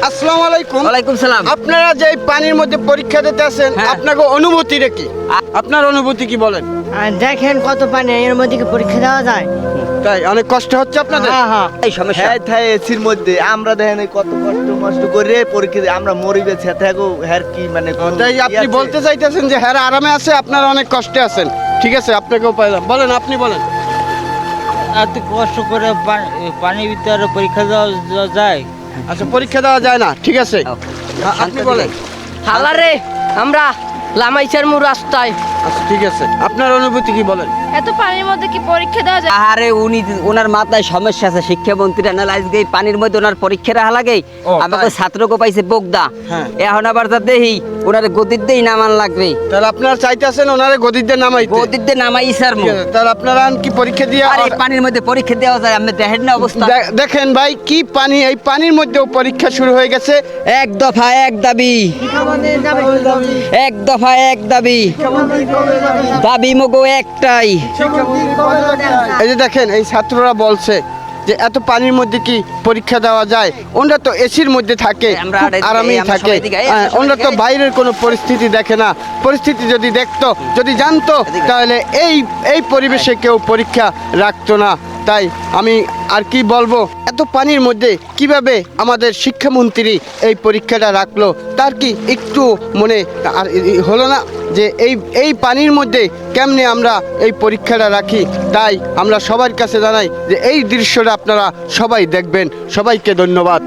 আসসালামু আলাইকুম। ওয়ালাইকুম সালাম। আপনারা যে এই পানির মধ্যে পরীক্ষা দিতে আসেন, হ্যাঁ। আপনাকে অনুভূতিটা কি? আপনার অনুভূতি কি বলেন? আর দেখেন কত পানি, এর মধ্যে কি পরীক্ষা দেওয়া যায়? তাই অনেক কষ্ট হচ্ছে আপনাদের? হ্যাঁ হ্যাঁ। এই সমস্যা হ্যাঁ তাই এসির মধ্যে আমরা দেখেন এই কত কষ্ট করে পরীক্ষা দিই, আমরা মরিবে থাকো হ্যার কি মানে কোনো তাই ই আপনি আছে? বলতে চাইতেছেন যে হ্যাঁ আরামে আছে, আপনারা অনেক কষ্টে আছেন। ঠিক আছে, আপনাকেও পাইলাম। বলেন, আপনি বলেন। এত কষ্ট করে পানির ভিতরে পরীক্ষা দেওয়া যায়? আচ্ছা, পরীক্ষা দেওয়া যায় না, ঠিক আছে। আপনি বলেন। হালারে আমরা লামাইচার মু রাস্তায়। আচ্ছা, ঠিক আছে, আপনার অনুভূতি কি বলেন? এত পানির মধ্যে কি পরীক্ষা দেওয়া যায়? আরে ওনার মাথায় সমস্যা আছে, শিক্ষামন্ত্রী না আজকে এই পানির মধ্যে ওনার পরীক্ষা রাখা লাগে। ও, আমাকে তাই? ছাত্রকে পাইছে বোগদা। হ্যাঁ। এখন আবার তা দেখি ওনার গদির দেই নামান লাগবে। তাহলে আপনারা চাইতেছেন ওনারে গদিতে নামাইতে? গদির দিয়ে নামাই স্যার ঠিক আছে, তাহলে আপনারা কি পরীক্ষা দিয়ে আর এই পানির মধ্যে পরীক্ষা দেওয়া যায়? আমি দেখেন না অবস্থা। দেখেন ভাই, কি পানি, এই পানির মধ্যেও পরীক্ষা শুরু হয়ে গেছে। এক দফা এক দাবি, এক দফা এক দাবি, দাবি মগো একটাই। এই যে দেখেন, এই ছাত্ররা বলছে যে এত পানির মধ্যে কি পরীক্ষা দেওয়া যায়? ওনারা তো এসির মধ্যে থাকে, আমরা খুব আরামেই আমরা থাকে। সবাই এদিকে আই, আমরা সবাই ওনারা তো এদিকে আই। বাইরের কোনো পরিস্থিতি দেখে না। পরিস্থিতি যদি দেখতো, যদি জানতো, এদিকে। তাহলে এই এই পরিবেশে কেউ পরীক্ষা রাখতো না। তাই আমি আর কি বলবো, এত পানির মধ্যে কিভাবে আমাদের শিক্ষামন্ত্রী এই পরীক্ষাটা রাখলো, তার কি একটু মনে আর হলো না যে এই পানির মধ্যে কেমনে আমরা এই পরীক্ষাটা রাখি? তাই আমরা সবার কাছে জানাই যে এই দৃশ্যটা আপনারা সবাই দেখবেন। সবাইকে ধন্যবাদ।